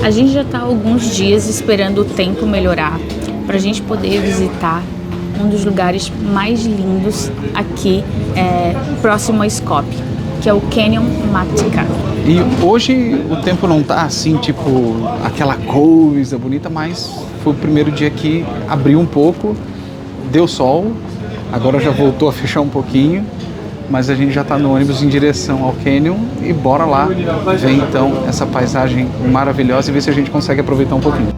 A gente já está há alguns dias esperando o tempo melhorar para a gente poder visitar um dos lugares mais lindos aqui próximo a Skopje, que é o Canyon Matica. E hoje o tempo não tá assim, tipo, aquela coisa bonita, mas foi o primeiro dia que abriu um pouco, deu sol, agora já voltou a fechar um pouquinho, mas a gente já está no ônibus em direção ao Canyon e bora lá ver então essa paisagem maravilhosa e ver se a gente consegue aproveitar um pouquinho.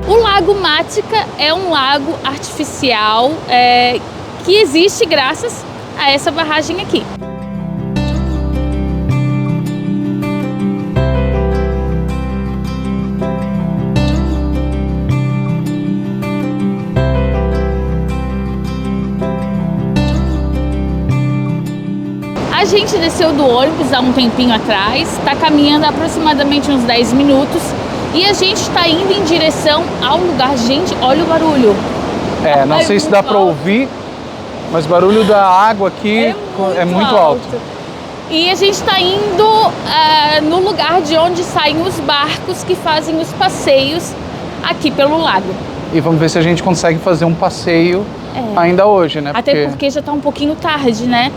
O Lago Matica é um lago artificial que existe graças a essa barragem aqui. A gente desceu do ônibus há um tempinho atrás, está caminhando aproximadamente uns 10 minutos e a gente está indo em direção ao lugar. Gente, olha o barulho. Não sei se dá para ouvir, mas o barulho da água aqui é muito alto. E a gente está indo no lugar de onde saem os barcos que fazem os passeios aqui pelo lago. E vamos ver se a gente consegue fazer um passeio ainda hoje, né? Até porque já está um pouquinho tarde, né?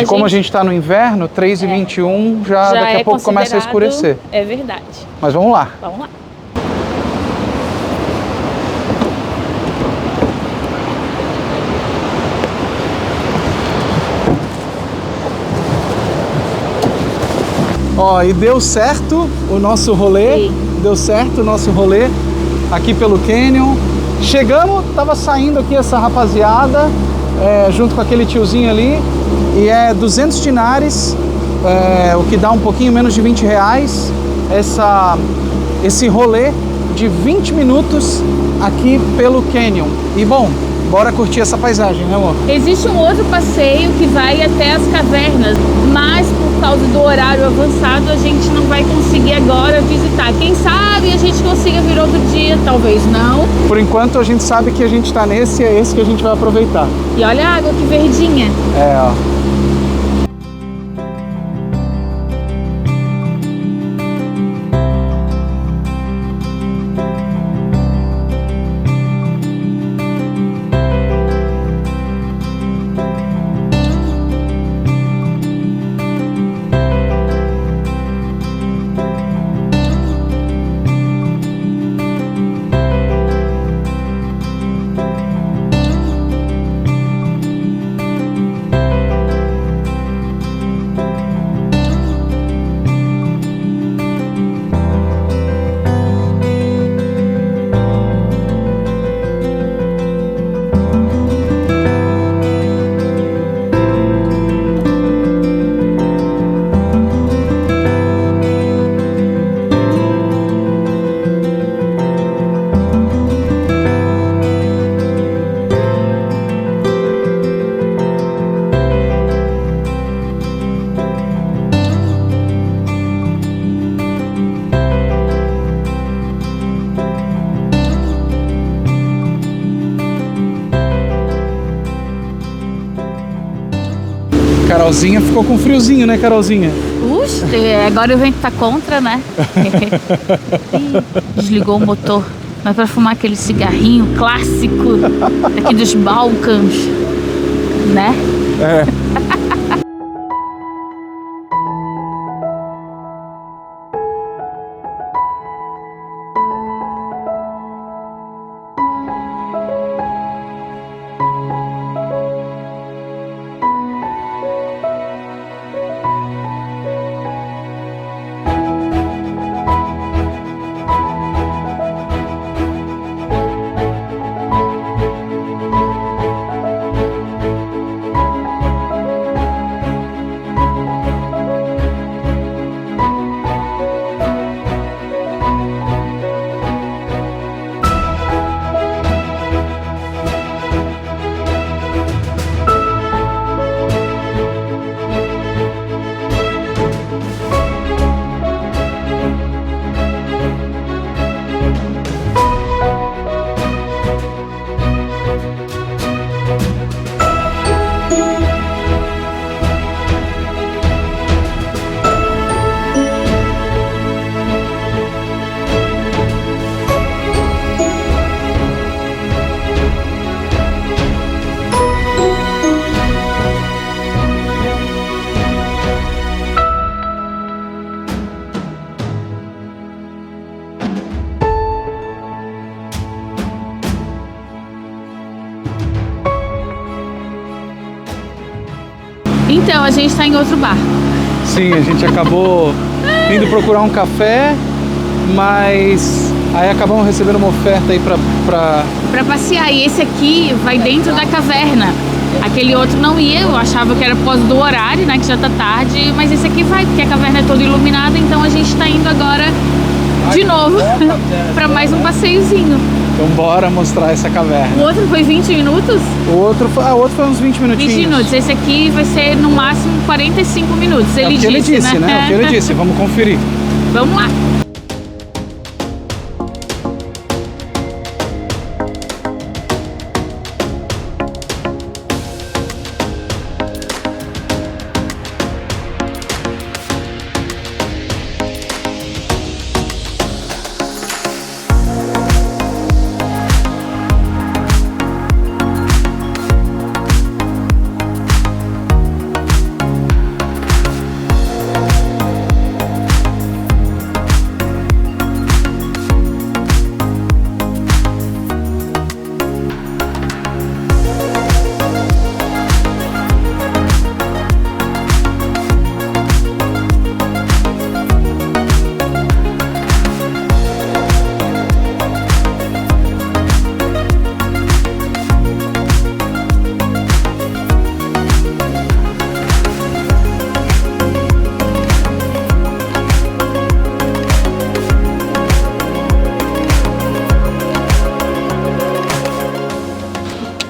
Como a gente está no inverno, 3h21, já daqui a pouco começa a escurecer. É verdade. Mas vamos lá. Vamos lá. Ó, e deu certo o nosso rolê. Sim. Deu certo o nosso rolê aqui pelo Canyon. Chegamos, tava saindo aqui essa rapaziada, junto com aquele tiozinho ali. E é 200 dinares, o que dá um pouquinho menos de 20 reais. Esse rolê de 20 minutos aqui pelo Canyon. E bom, bora curtir essa paisagem, né, amor? Existe um outro passeio que vai até as cavernas, mas por causa do horário avançado a gente não vai conseguir agora visitar. Quem sabe a gente consiga vir outro dia, talvez não. Por enquanto a gente sabe que a gente tá nesse, é esse que a gente vai aproveitar. E olha a água que verdinha. Ó. Carolzinha ficou com friozinho, né, Carolzinha? Puxa, agora o vento tá contra, né? Ih, desligou o motor. Vai pra fumar aquele cigarrinho clássico aqui dos Balcãs, né? Então, a gente tá em outro bar. Sim, a gente acabou indo procurar um café, mas aí acabamos recebendo uma oferta aí Pra passear. E esse aqui vai dentro da caverna. Aquele outro não ia, eu achava que era por causa do horário, né, que já tá tarde, mas esse aqui vai, porque a caverna é toda iluminada, então a gente tá indo agora de novo pra mais um passeiozinho. Então bora mostrar essa caverna. O outro foi 20 minutos? O outro foi uns 20 minutinhos. 20 minutos. Esse aqui vai ser no máximo 45 minutos. É o que ele disse, né? É o que ele disse. Vamos conferir. Vamos lá.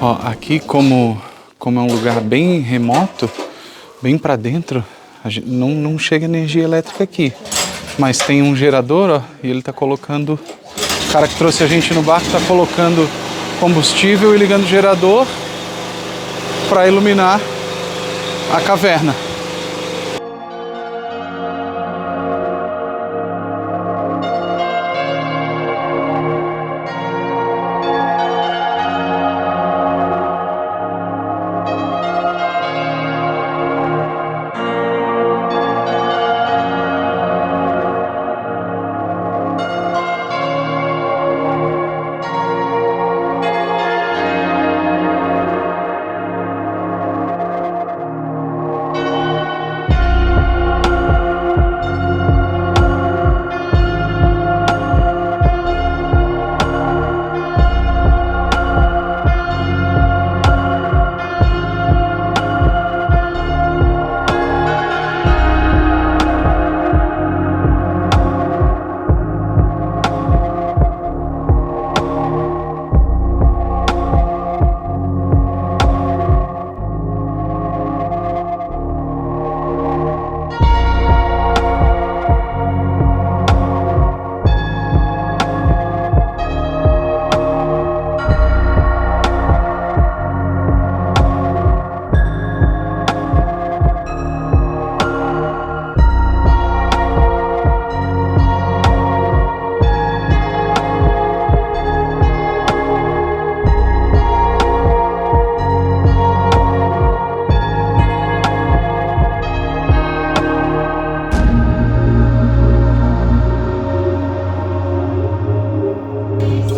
Ó, aqui como é um lugar bem remoto, bem para dentro, não chega energia elétrica aqui. Mas tem um gerador, ó, e ele tá colocando... O cara que trouxe a gente no barco tá colocando combustível e ligando o gerador para iluminar a caverna.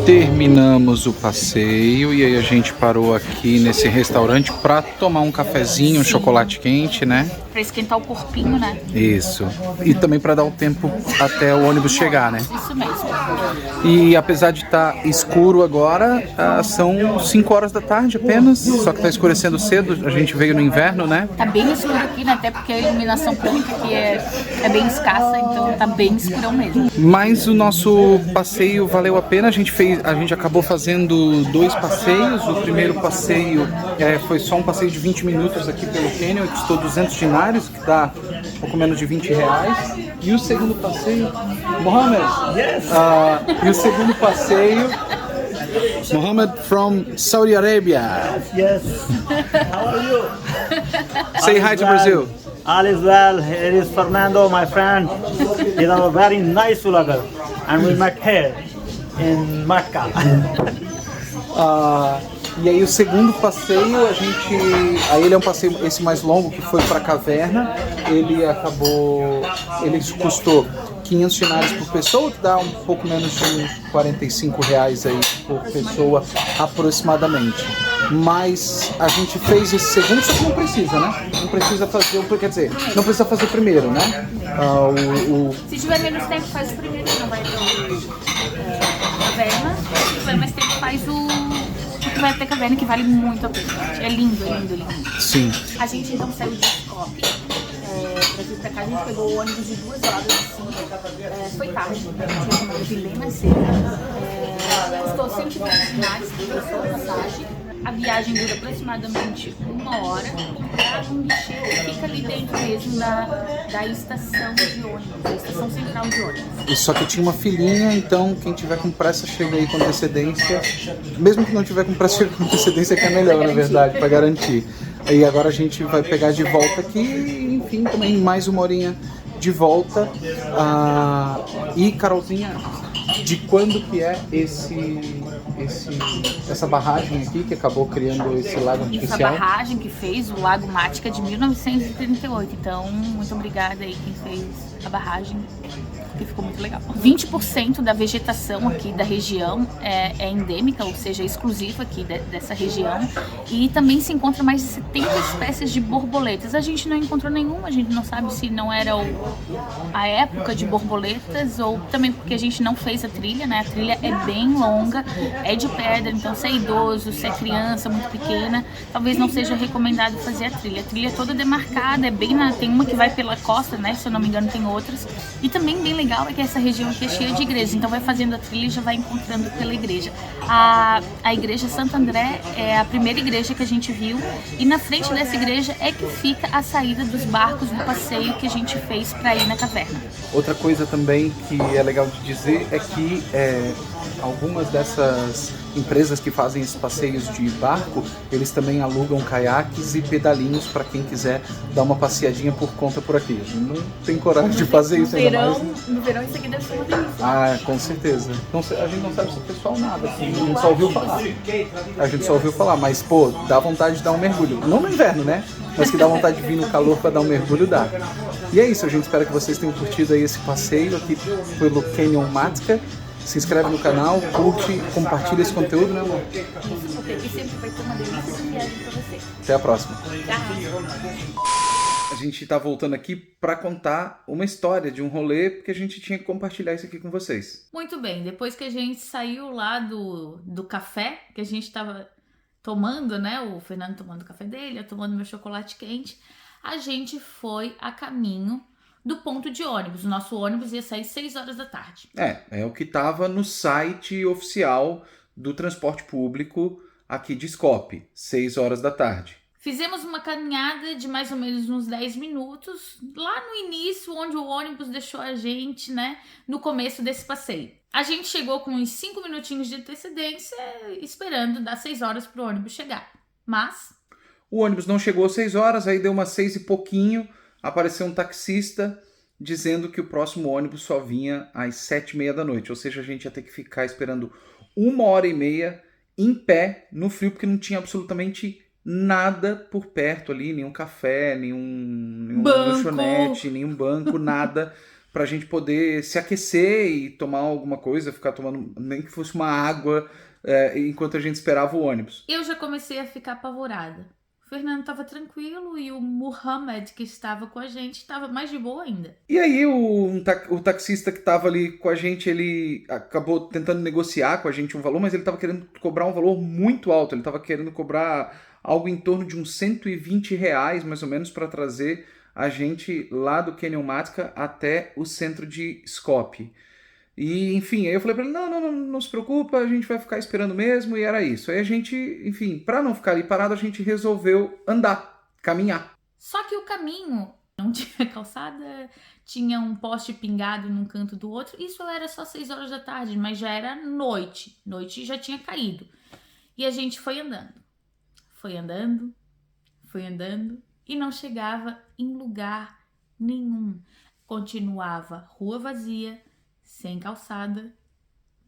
Terminamos o passeio e aí a gente parou aqui nesse restaurante para tomar um cafezinho, um chocolate quente, né? Pra esquentar o corpinho, né? Isso. E também para dar o tempo até o ônibus chegar, né? Isso mesmo. E apesar de estar escuro agora, são 5 horas da tarde apenas, só que está escurecendo cedo, a gente veio no inverno, né? Tá bem escuro aqui, né? Até porque a iluminação pública aqui é bem escassa, então tá bem escurão mesmo. Mas o nosso passeio valeu a pena, a gente acabou fazendo 2 passeios. O primeiro passeio foi só um passeio de 20 minutos aqui pelo Canyon, custou 200 dinários, que dá um pouco menos de 20 reais. E o segundo passeio, Mohamed, e o segundo passeio, Mohamed from Saudi Arabia. Yes. How are you? Say hi to Brazil. All is well. Here is Fernando, my friend. He's a very nice vlogger, and we met here in Matka. E aí o segundo passeio, aí ele é um passeio esse mais longo, que foi para a caverna. Ele custou 500 dinários por pessoa, que dá um pouco menos de uns 45 reais aí por pessoa aproximadamente. mas a gente fez esse segundo, só que não precisa, né? Não precisa fazer, quer dizer, não precisa fazer o primeiro, né? Se tiver menos tempo, faz o primeiro, não vai ter caverna. Se tiver mais tempo, faz o que vai ter caverna, que vale muito a pena. É lindo, é lindo, é lindo. Sim. A gente então saiu de Skopje pra vir pra cá, a gente pegou o ônibus de 2 horas assim, foi tarde, a gente ia tomar de bem mais cedo. Custou 120 dinários por pessoa, passagem. A viagem dura aproximadamente 1 hora. Comprar um guichê que fica ali dentro mesmo da estação de ônibus, da estação central de ônibus. E só que tinha uma filinha, então quem tiver com pressa chega aí com antecedência. Mesmo que não tiver com pressa, chega com antecedência, que é melhor, na verdade, para garantir. E agora a gente vai pegar de volta aqui, enfim, também mais 1 horinha de volta. E Carolzinha, de quando que é essa barragem aqui que acabou criando esse lago artificial? Essa barragem que fez o Lago Mática de 1938. Então, muito obrigada aí quem fez a barragem, que ficou muito legal. 20% da vegetação aqui da região é endêmica, ou seja, exclusiva aqui dessa região. E também se encontra mais de 70 espécies de borboletas. A gente não encontrou nenhuma, a gente não sabe se não era a época de borboletas ou também porque a gente não fez a trilha, né? A trilha é bem longa, é de pedra, então se é idoso, se é criança muito pequena, talvez não seja recomendado fazer a trilha. A trilha é toda demarcada, tem uma que vai pela costa, né? Se eu não me engano tem outras. E também bem legal é que essa região aqui é cheia de igrejas, então vai fazendo a trilha e já vai encontrando pela igreja. A igreja Santo André é a primeira igreja que a gente viu e na frente dessa igreja é que fica a saída dos barcos do passeio que a gente fez para ir na caverna. Outra coisa também que é legal de dizer é que algumas dessas empresas que fazem esses passeios de barco, eles também alugam caiaques e pedalinhos para quem quiser dar uma passeadinha por conta por aqui. Não tem coragem de fazer isso ainda mais. No verão isso aqui deve ser uma delícia. Ah, com certeza. Então, a gente não sabe se o pessoal nada, assim, a gente só ouviu falar. A gente só ouviu falar, mas pô, dá vontade de dar um mergulho. Não no inverno, né? Mas que dá vontade de vir no calor para dar um mergulho, dá. E é isso, a gente espera que vocês tenham curtido aí esse passeio aqui pelo Canyon Mática. Se inscreve no canal, curte, compartilha esse conteúdo, né, amor? Isso, porque aqui sempre vai ter uma delícia de viagem para você. Até a próxima. Tchau. A gente tá voltando aqui para contar uma história de um rolê, porque a gente tinha que compartilhar isso aqui com vocês. Muito bem, depois que a gente saiu lá do café, que a gente tava tomando, né, o Fernando tomando o café dele, eu tomando meu chocolate quente, a gente foi a caminho do ponto de ônibus. O nosso ônibus ia sair 6 horas da tarde. É o que tava no site oficial do transporte público aqui de Skopje, 6 horas da tarde. Fizemos uma caminhada de mais ou menos uns 10 minutos, lá no início, onde o ônibus deixou a gente, né, no começo desse passeio. A gente chegou com uns 5 minutinhos de antecedência, esperando dar 6 horas para o ônibus chegar. Mas o ônibus não chegou às 6 horas, aí deu umas 6 e pouquinho, apareceu um taxista dizendo que o próximo ônibus só vinha às 7h30 da noite. Ou seja, a gente ia ter que ficar esperando 1h30 em pé, no frio, porque não tinha absolutamente nada por perto ali, nenhum café, nenhum lanchonete, nenhum banco, nada, pra gente poder se aquecer e tomar alguma coisa, ficar tomando, nem que fosse uma água, enquanto a gente esperava o ônibus. Eu já comecei a ficar apavorada. O Fernando estava tranquilo e o Muhammad, que estava com a gente, estava mais de boa ainda. E aí o taxista que estava ali com a gente, ele acabou tentando negociar com a gente um valor, mas ele estava querendo cobrar um valor muito alto. Ele estava querendo cobrar algo em torno de uns R$120, mais ou menos, para trazer a gente lá do Canyon Mática até o centro de Skopje. E, enfim, aí eu falei pra ele, não se preocupa, a gente vai ficar esperando mesmo, e era isso. Aí a gente, enfim, pra não ficar ali parado, a gente resolveu andar, caminhar. Só que o caminho não tinha calçada, tinha um poste pingado num canto do outro, isso era só 6 horas da tarde, mas já era noite já tinha caído. E a gente foi andando, e não chegava em lugar nenhum. Continuava rua vazia, sem calçada,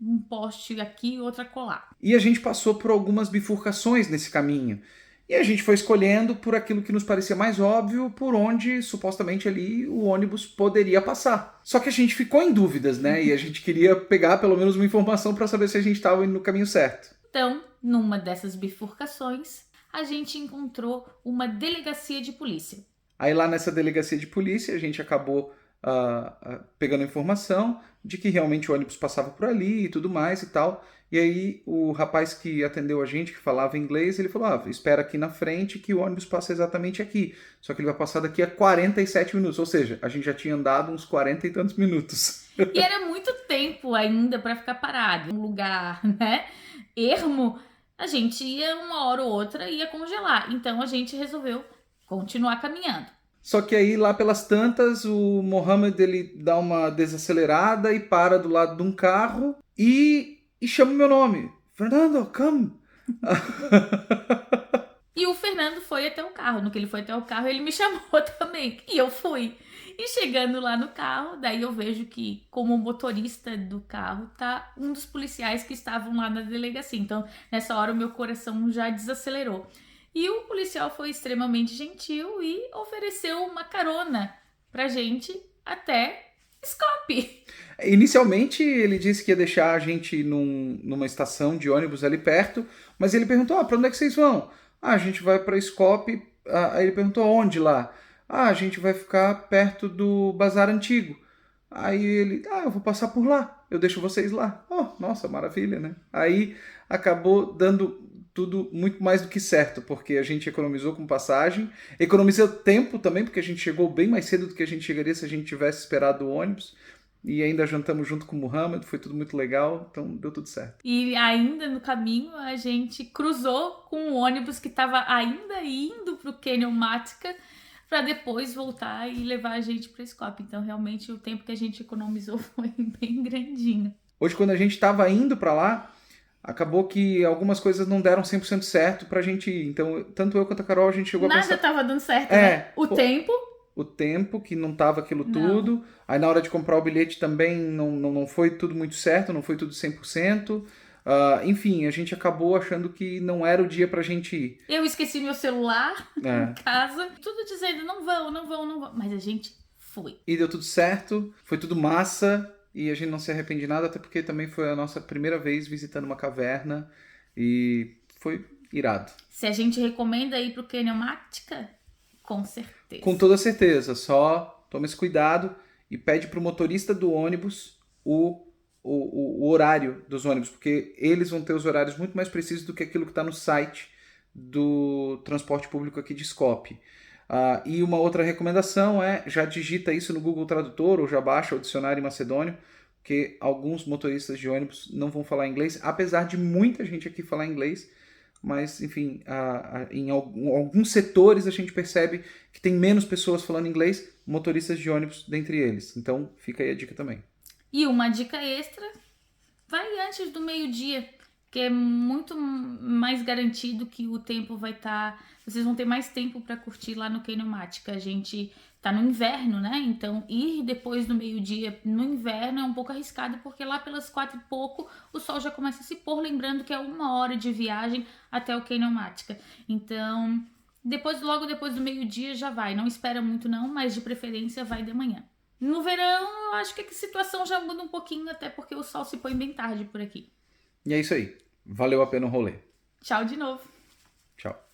um poste aqui e outro acolá. E a gente passou por algumas bifurcações nesse caminho. E a gente foi escolhendo por aquilo que nos parecia mais óbvio, por onde supostamente ali o ônibus poderia passar. Só que a gente ficou em dúvidas, né? E a gente queria pegar pelo menos uma informação para saber se a gente estava indo no caminho certo. Então, numa dessas bifurcações, a gente encontrou uma delegacia de polícia. Aí lá nessa delegacia de polícia a gente acabou pegando informação de que realmente o ônibus passava por ali e tudo mais e tal. E aí o rapaz que atendeu a gente, que falava inglês, ele falou, espera aqui na frente que o ônibus passa exatamente aqui. Só que ele vai passar daqui a 47 minutos, ou seja, a gente já tinha andado uns 40 e tantos minutos. E era muito tempo ainda para ficar parado. Um lugar, né, ermo, a gente ia uma hora ou outra e ia congelar. Então a gente resolveu continuar caminhando. Só que aí, lá pelas tantas, o Mohammed ele dá uma desacelerada e para do lado de um carro e chama o meu nome. Fernando, come! E o Fernando foi até o carro. No que ele foi até o carro, ele me chamou também. E eu fui. E chegando lá no carro, daí eu vejo que, como motorista do carro, tá um dos policiais que estavam lá na delegacia. Então, nessa hora, o meu coração já desacelerou. E o policial foi extremamente gentil e ofereceu uma carona pra gente até Skopje. Inicialmente, ele disse que ia deixar a gente numa estação de ônibus ali perto, mas ele perguntou, para onde é que vocês vão? A gente vai para Skopje. Aí ele perguntou, onde lá? A gente vai ficar perto do Bazar Antigo. Aí ele, eu vou passar por lá, eu deixo vocês lá. Nossa, maravilha, né? Aí acabou dando tudo muito mais do que certo, porque a gente economizou com passagem, economizou tempo também, porque a gente chegou bem mais cedo do que a gente chegaria se a gente tivesse esperado o ônibus, e ainda jantamos junto com o Mohammed, foi tudo muito legal, então deu tudo certo. E ainda no caminho a gente cruzou com o ônibus que estava ainda indo para o Canyon Matka, para depois voltar e levar a gente para Skopje. Então realmente o tempo que a gente economizou foi bem grandinho. Hoje, quando a gente estava indo para lá, acabou que algumas coisas não deram 100% certo pra gente ir. Então, tanto eu quanto a Carol, a gente chegou a pensar... Nada tava dando certo, né? O tempo, que não tava aquilo tudo. Aí, na hora de comprar o bilhete também, não foi tudo muito certo, não foi tudo 100%. Enfim, a gente acabou achando que não era o dia pra gente ir. Eu esqueci meu celular em casa. Tudo dizendo, não vão. Mas a gente foi. E deu tudo certo, foi tudo massa. E a gente não se arrepende de nada, até porque também foi a nossa primeira vez visitando uma caverna e foi irado. Se a gente recomenda ir pro Canyon Matka, com certeza. Com toda certeza, só toma esse cuidado e pede pro motorista do ônibus o horário dos ônibus, porque eles vão ter os horários muito mais precisos do que aquilo que está no site do transporte público aqui de Skopje. E uma outra recomendação já digita isso no Google Tradutor ou já baixa o dicionário em macedônio, porque alguns motoristas de ônibus não vão falar inglês, apesar de muita gente aqui falar inglês, mas enfim, em alguns setores a gente percebe que tem menos pessoas falando inglês, motoristas de ônibus dentre eles. Então fica aí a dica também. E uma dica extra, vai antes do meio-dia, que é muito mais garantido que o tempo vai estar... Vocês vão ter mais tempo para curtir lá no Canyon Matka. A gente tá no inverno, né? Então, ir depois do meio-dia no inverno é um pouco arriscado, porque lá pelas 4 e pouco o sol já começa a se pôr, lembrando que é 1 hora de viagem até o Canyon Matka. Então, logo depois do meio-dia já vai. Não espera muito não, mas de preferência vai de manhã. No verão, eu acho que a situação já muda um pouquinho, até porque o sol se põe bem tarde por aqui. E é isso aí. Valeu a pena o rolê. Tchau de novo. Tchau.